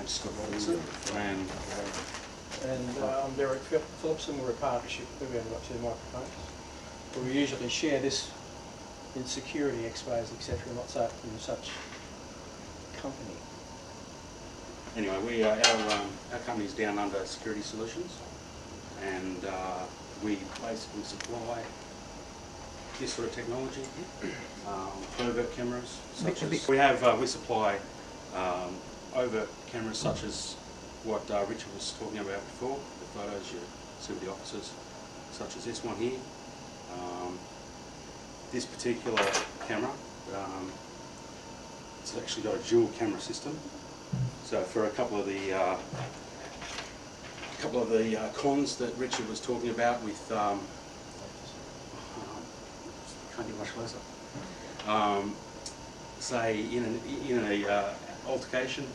Scott Robinson, And I'm Derek Phillips, and we're a partnership. We've only got 2 microphones. But we usually share this in security expos, etc., not so in such company. Anyway, our company's down under Security Solutions, and we basically supply this sort of technology, overt cameras. Such as, we supply overt cameras such as what Richard was talking about before, the photos you see with the officers, such as this one here. This particular camera, it's actually got a dual camera system. So for a couple of the cons that Richard was talking about with, can't get much closer. Say in a altercation,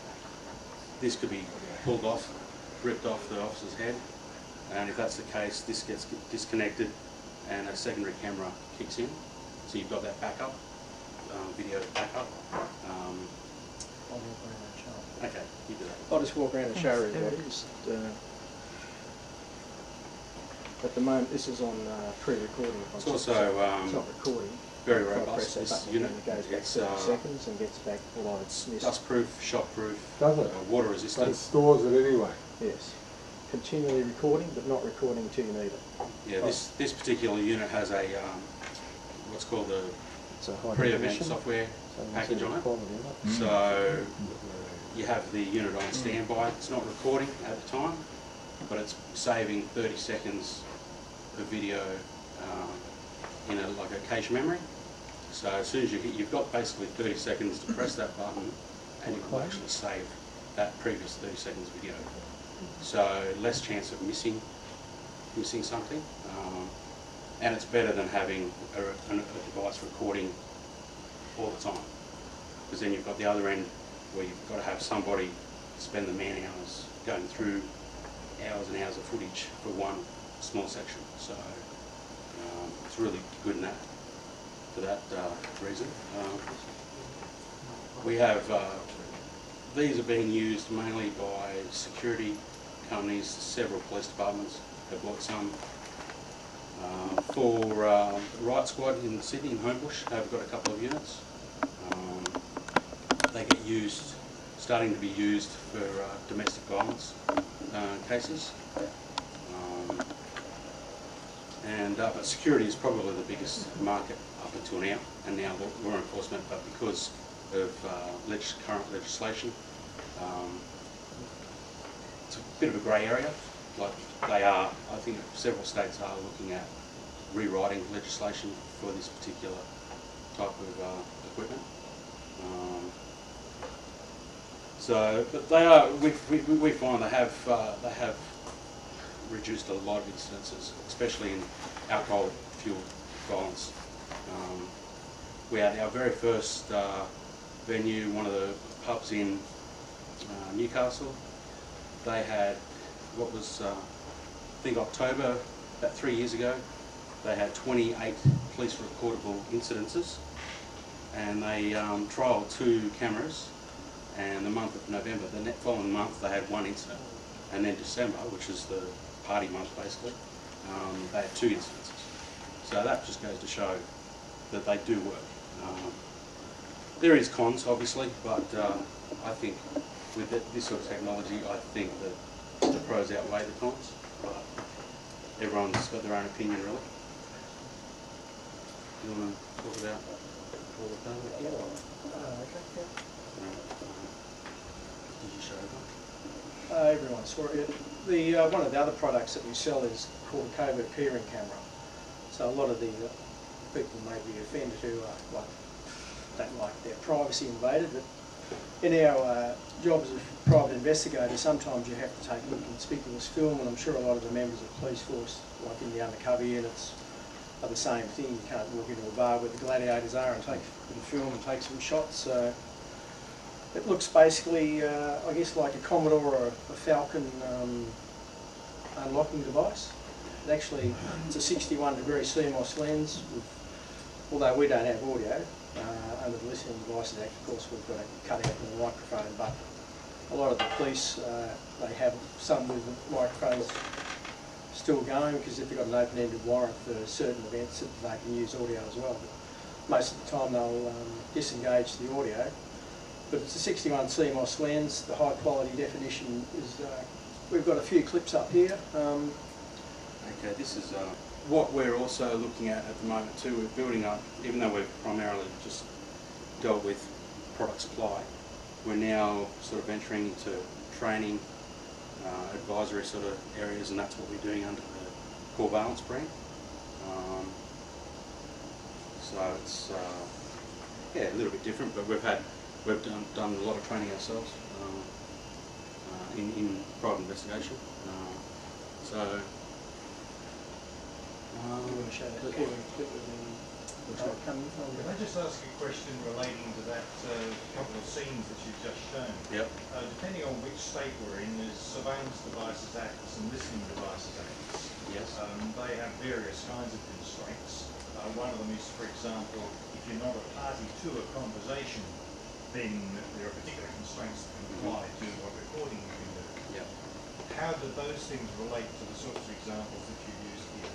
this could be pulled off, ripped off the officer's head, and if that's the case, this gets disconnected and a secondary camera kicks in. So you've got that backup, video backup. I'll walk around and show. Okay, you do that. I'll just walk around and show everybody. At the moment, this is on pre-recording. It's also it's not recording. Very robust. This unit, it goes back 30 seconds and gets back below its dust-proof, shock-proof, does it? Water resistant. But it stores it anyway. Yes. Continually recording, but not recording until you need it. Yeah, this particular unit has a what's called the pre-event software package on it. So you have the unit on standby. It's not recording at the time, but it's saving 30 seconds of video in like a cache memory. So as soon as you've got basically 30 seconds to press that button, and you will actually save that previous 30 seconds video. So less chance of missing something, and it's better than having a device recording all the time, because then you've got the other end where you've got to have somebody spend the man hours going through hours and hours of footage for one small section. So it's really good in that, for that reason. We have these are being used mainly by security companies. Several police departments have bought some. For Riot Squad in Sydney, in Homebush, they've got a couple of units. They get used, starting to be used for domestic violence cases. But security is probably the biggest market up until now, and now law enforcement, but because of current legislation, it's a bit of a grey area. Like I think several states are looking at rewriting legislation for this particular type of equipment. But they are. We find they have reduced a lot of incidences, especially in alcohol-fueled violence. We had our very first venue, one of the pubs in Newcastle. They had what was, I think, October, about 3 years ago. They had 28 police recordable incidences, and they trialled 2 cameras. And the month of November, the following month, they had 1 incident, and then December, which is the party month basically, they had 2 incidences. So that just goes to show that they do work. There is cons, obviously, but I think with this sort of technology, I think that the pros outweigh the cons. But everyone's got their own opinion, really. You want to talk about all the code? Yeah. Okay. Yeah. Did you show it? Everyone saw it. One of the other products that we sell is called a covert peering camera. So a lot of the people may be offended who don't like their privacy invaded, but in our jobs as private investigators, sometimes you have to take inconspicuous film, and I'm sure a lot of the members of the police force, like in the undercover units, are the same thing. You can't walk into a bar where the gladiators are and take a bit of film and take some shots. So it looks basically, I guess, like a Commodore or a Falcon unlocking device. Actually, it's a 61-degree CMOS lens, although we don't have audio. Under the Listening Devices Act, of course, we've got a cut out in the microphone, but a lot of the police, they have some with the microphones still going, because if they've got an open-ended warrant for certain events, that they can use audio as well. But most of the time they'll disengage the audio. But it's a 61 CMOS lens. The high quality definition is, we've got a few clips up here. Okay, this is what we're also looking at the moment too. We're building up, even though we've primarily just dealt with product supply, we're now sort of venturing into training, advisory sort of areas, and that's what we're doing under the Core Valence brand. So it's yeah, a little bit different, but we've done a lot of training ourselves in private investigation. So. You want to show that clip of the truck coming from? Can I just ask a question relating to that couple of scenes that you've just shown? Yep. Depending on which state we're in, there's Surveillance Devices Acts and Listening Devices Acts. Yes. They have various kinds of constraints. One of them is, for example, if you're not a party to a conversation, then there are particular constraints that can apply to what recording you can do. Yep. How do those things relate to the sorts of examples that you used here?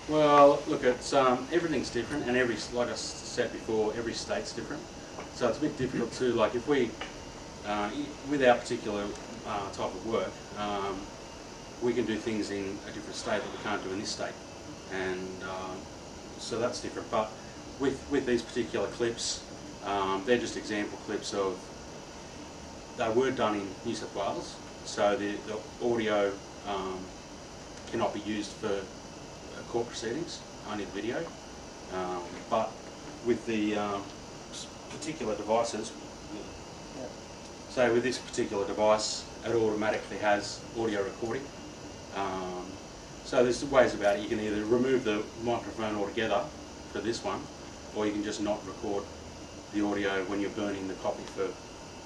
Well, look, it's everything's different, and like I said before, every state's different. So it's a bit difficult to, like, if we, with our particular type of work, we can do things in a different state that we can't do in this state, and so that's different. But with these particular clips, they're just example clips of, they were done in New South Wales, so the audio cannot be used for court proceedings, only the video. But with the particular devices, so with this particular device, it automatically has audio recording. So there's ways about it. You can either remove the microphone altogether for this one, or you can just not record the audio when you're burning the copy for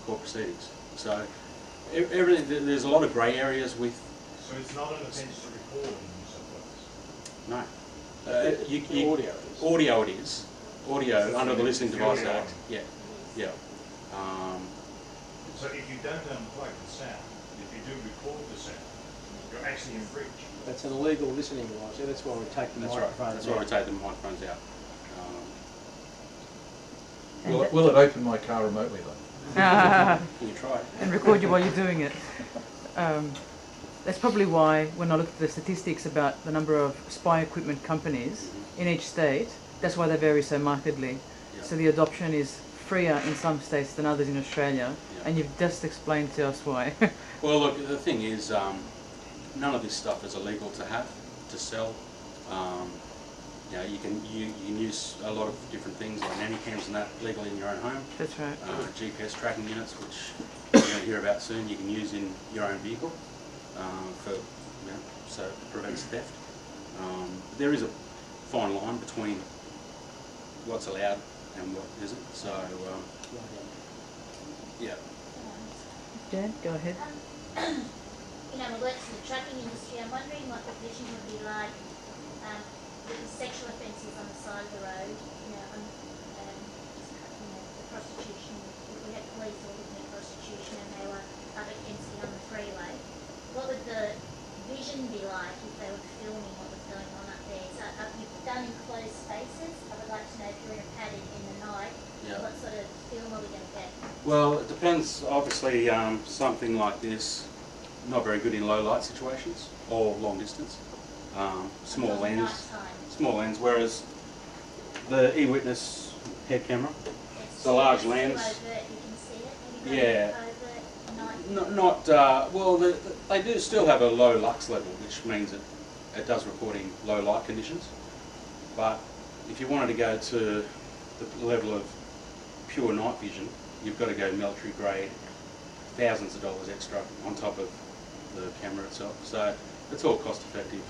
court proceedings. So everything, there's a lot of grey areas with. So it's not an offence to record in New South Wales? No. Audio it is. Audio under the Listening Device Act. Yeah. Yeah. So if you don't unplug the sound, if you do record the sound, you're actually in breach. That's an illegal listening device. Yeah, that's why we take the microphones out. That's why we take the microphones out. Will it open my car remotely though? Can you try it? And record you while you're doing it. That's probably why when I look at the statistics about the number of spy equipment companies in each state, that's why they vary so markedly. Yeah. So the adoption is freer in some states than others in Australia, Yeah. and you've just explained to us why. Well, look, the thing is, none of this stuff is illegal to have, to sell. You know, you can use a lot of different things like nanny cams and that legally in your own home. That's right. GPS tracking units, which you're going to hear about soon, you can use in your own vehicle for, you know, so it prevents theft. There is a fine line between what's allowed and what isn't. So, yeah. Jan, go ahead. You know, I work in the trucking industry. I'm wondering what the vision would be like with the sexual offences on the side of the road. You know, the prostitution. If we had police all looking at prostitution and they were up against it on the freeway, what would the vision be like if they were filming what was going on up there? So you've done enclosed spaces. I would like to know if you're in a paddock in the night, what sort of film are we going to get? Well, it depends. Obviously, something like this, not very good in low light situations or long distance. Small lens, whereas the e-witness head camera, it's a large lens. Overt, you can see it. Yeah. Well, they do still have a low lux level, which means it does record in low light conditions. But if you wanted to go to the level of pure night vision, you've got to go military grade, thousands of dollars extra on top of the camera itself. So it's all cost effective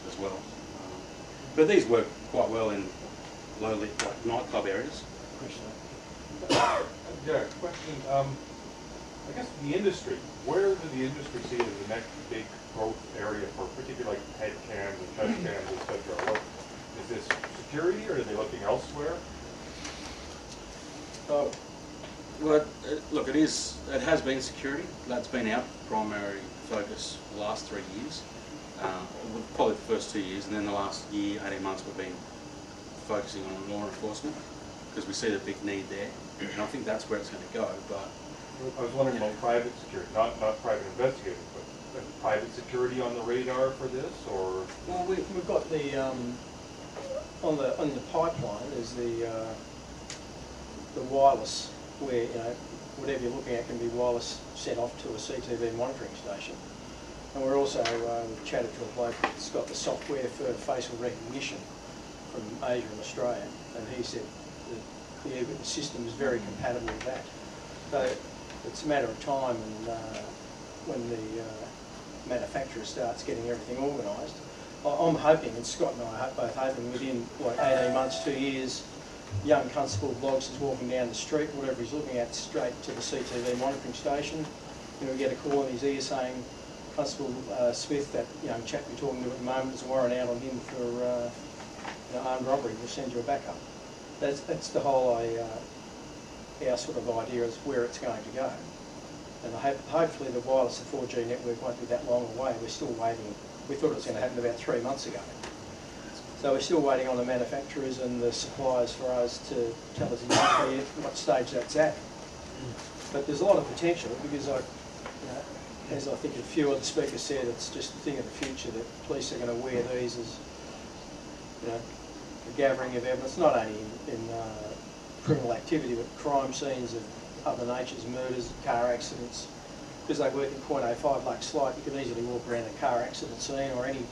as well. But these work quite well in low lit, like nightclub areas. Yeah, question. I guess the industry, where do the industry see it as the next big growth area for particularly like head cams and chest cams, etc.? What is this security, or are they looking elsewhere? Well, look, it has been security. That's been our primary focus for the last 3 years. Probably the first 2 years, and then the last year, 18 months, we've been focusing on law enforcement because we see the big need there, and I think that's where it's going to go. But I was wondering about private security, not private investigators, but private security on the radar for this, or? Well, we've got the on the pipeline is the wireless, where whatever you're looking at can be wireless sent off to a CTV monitoring station. And we're also we've chatted to a bloke that's got the software for facial recognition from Asia and Australia, and he said that the system is very compatible with that. So it's a matter of time, and when the manufacturer starts getting everything organised, I'm hoping, and Scott and I are both hoping, within like 18 months, 2 years, young Constable Bloggs is walking down the street, whatever he's looking at, straight to the CTV monitoring station. We get a call in his ear saying, Constable Smith, that young chap you're talking to at the moment, there's a warrant out on him for armed robbery. We'll send you a backup. That's the whole our sort of idea is where it's going to go. And hopefully the wireless, the 4G network won't be that long away. We're still waiting. We thought it was going to happen about 3 months ago. So we're still waiting on the manufacturers and the suppliers for us to tell us exactly what stage that's at. But there's a lot of potential because as I think a few of the speakers said, it's just a thing of the future that police are going to wear these as a gathering of evidence, not only in criminal activity, but crime scenes of other natures, murders, car accidents. Because they work in .05 Lux Light, you can easily walk around a car accident scene or anything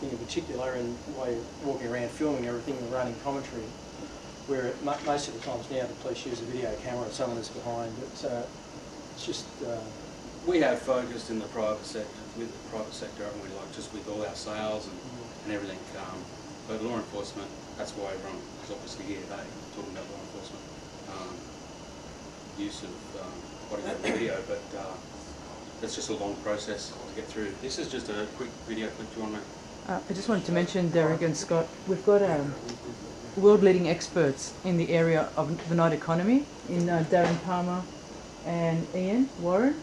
in particular, and while you're walking around filming everything and running commentary, where most of the times now the police use a video camera and someone is behind. It's just... we have focused in the private sector, haven't we, like just with all our sales and everything. But law enforcement, that's why everyone is obviously here today, talking about law enforcement. Use of body-camera video, but it's just a long process to get through. This is just a quick video clip. Do you want to? I just wanted to mention, Derek and Scott, we've got world-leading experts in the area of the night economy, in Darren Palmer and Ian Warren,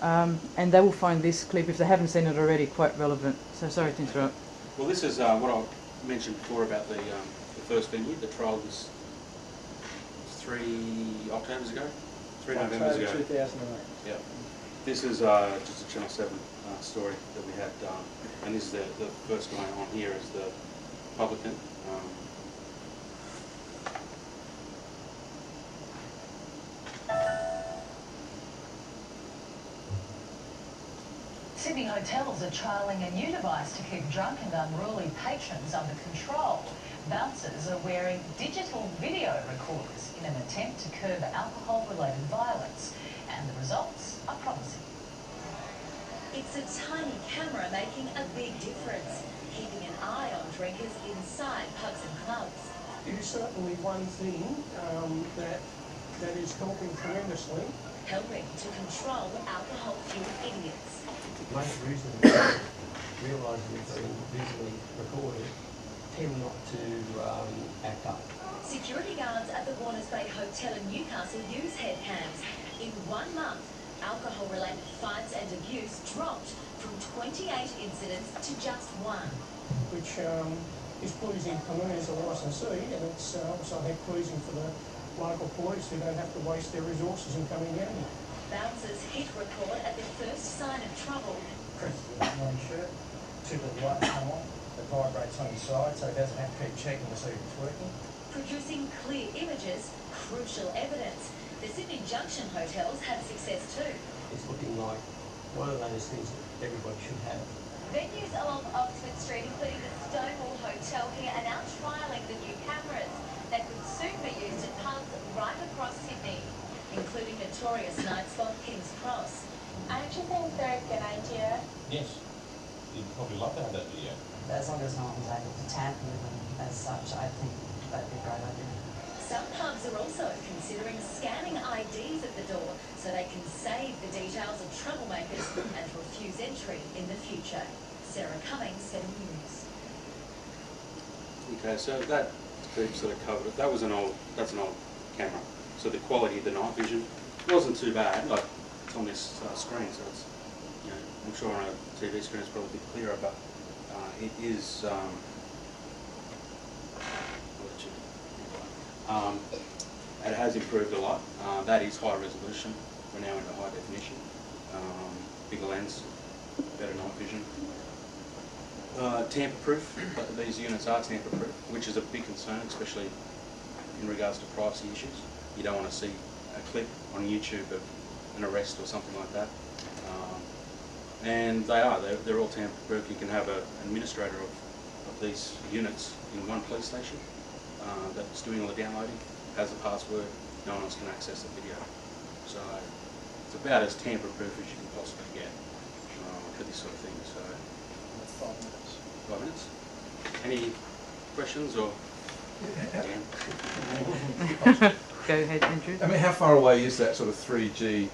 and they will find this clip, if they haven't seen it already, quite relevant. So sorry to interrupt. Well, this is what I mentioned before about the first venue. The trial was 3 Octobers ago, 3 Novembers ago. 2008. Yeah. This is just a Channel 7 story that we had, and this is the first guy on here is the publican. Sydney hotels are trialling a new device to keep drunk and unruly patrons under control. Bouncers are wearing digital video recorders in an attempt to curb alcohol-related violence, and the results are promising. It's a tiny camera making a big difference, keeping an eye on drinkers inside pubs and clubs. It is certainly one thing that is helping tremendously. Helping to control alcohol-fueled idiots. The main reason that realising it's been visually recorded tend not to act up. Security guards at the Warners Bay Hotel in Newcastle use head cams. In 1 month, alcohol-related fights and abuse dropped from 28 incidents to just 1. Which is pleasing for me as a licensee, and it's also pleasing for the local police who don't have to waste their resources in coming down here. Bouncers hit record at the first sign of trouble. Press the button on your shirt, two little lights come on, it vibrates on your side so it doesn't have to keep checking to see if it's working. Producing clear images, crucial evidence. The Sydney Junction hotels had success too. It's looking like one of those things that everybody should have. Venues along Oxford Street, including the Stonewall Hotel here, are now trialling the new cameras that could soon be used at pubs right across Sydney, including notorious night spot King's Cross. I actually think they're a good idea. Yes, you'd probably love to have that video. As long as no one's able to tamper with them as such, I think that'd be a great idea. Some pubs are also considering scanning IDs at the door so they can save the details of troublemakers and refuse entry in the future. Sarah Cummings, 7 News. Okay, so that sort of covered it. That's an old camera. So the quality of the night vision wasn't too bad. Like it's on this screen, so it's, you know, I'm sure on a TV screen it's probably a bit clearer, but it is. It has improved a lot. That is high resolution. We're now into high definition. Bigger lens, better night vision. Tamper-proof. These units are tamper-proof, which is a big concern, especially in regards to privacy issues. You don't want to see a clip on YouTube of an arrest or something like that. And they're all tamper-proof. You can have an administrator of these units in one police station that's doing all the downloading, has the password, no one else can access the video. So it's about as tamper-proof as you can possibly get for this sort of thing. So That's 5 minutes. 5 minutes. Any questions or? Go ahead, Andrew. I mean, how far away is that sort of 3G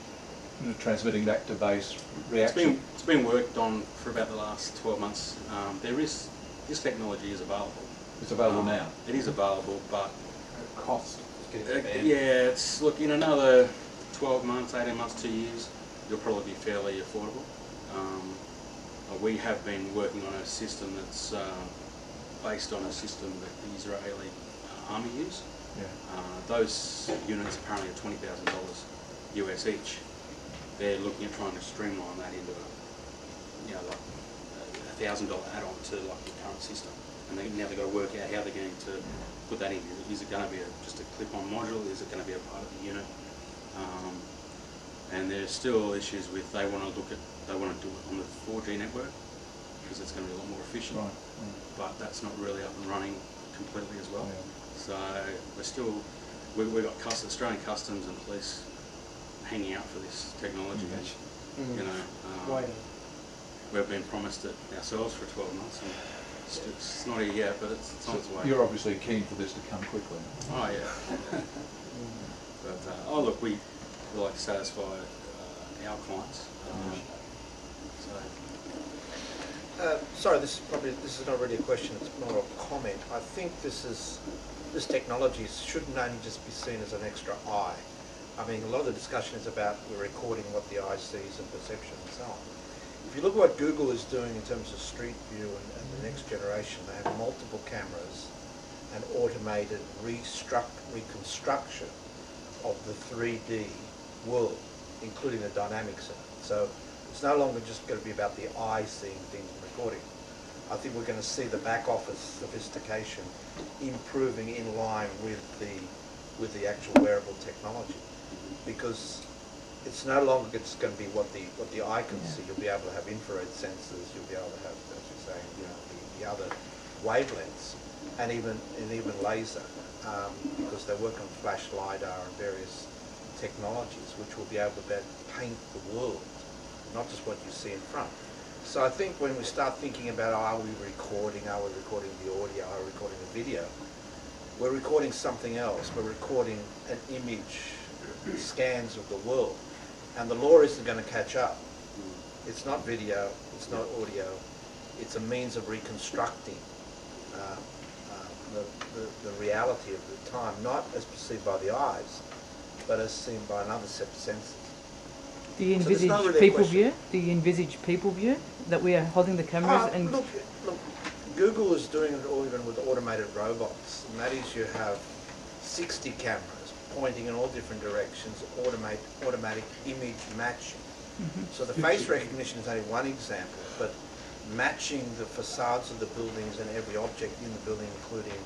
transmitting back to base reaction? It's been worked on for about the last 12 months. This technology is available. It's available now? It is available, but cost. Yeah, it's, look, in another 12 months, 18 months, 2 years, you'll probably be fairly affordable. We have been working on a system that's based on a system that the Israeli army use. Yeah. Those units apparently are $20,000 US each. They're looking at trying to streamline that into like $1,000 add-on to like the current system. And now they've got to work out how they're going to put that in. Is it going to be just a clip-on module? Is it going to be a part of the unit? And there's still issues with they want to do it on the 4G network because it's going to be a lot more efficient. Right. But that's not really up and running completely as well. Yeah. So we've got Australian Customs and Police hanging out for this technology. You know, Waiting. we've been promised it ourselves for 12 months, and it's not here yet, but it's on its way. You're obviously keen for this to come quickly. Oh yeah. But look, we like to satisfy our clients. Sorry, this is not really a question, it's more a comment. I think this technology shouldn't only just be seen as an extra eye. I mean, a lot of the discussion is about we're recording what the eye sees and perception and so on. If you look at what Google is doing in terms of Street View and the next generation, they have multiple cameras and automated reconstruction of the 3D world, including the dynamics in it. So it's no longer just going to be about the eye seeing things and recording. I think we're going to see the back office sophistication improving in line with the actual wearable technology, because it's no longer just going to be what the eye can see. You'll be able to have infrared sensors. You'll be able to have, as you're saying, the other wavelengths, and even laser, because they work on flash lidar and various technologies, which will be able to paint the world, not just what you see in front. So I think when we start thinking about are we recording the audio, are we recording the video, we're recording something else. We're recording an image, scans of the world, and the law isn't going to catch up. It's not video, it's not audio, it's a means of reconstructing the reality of the time, not as perceived by the eyes, but as seen by another set of senses. Do you envisage people view? Do you envisage people view, that we are holding the cameras and... Look, Google is doing it all even with automated robots, and that is you have 60 cameras pointing in all different directions, automatic image matching. So the face recognition is only one example, but matching the facades of the buildings and every object in the building, including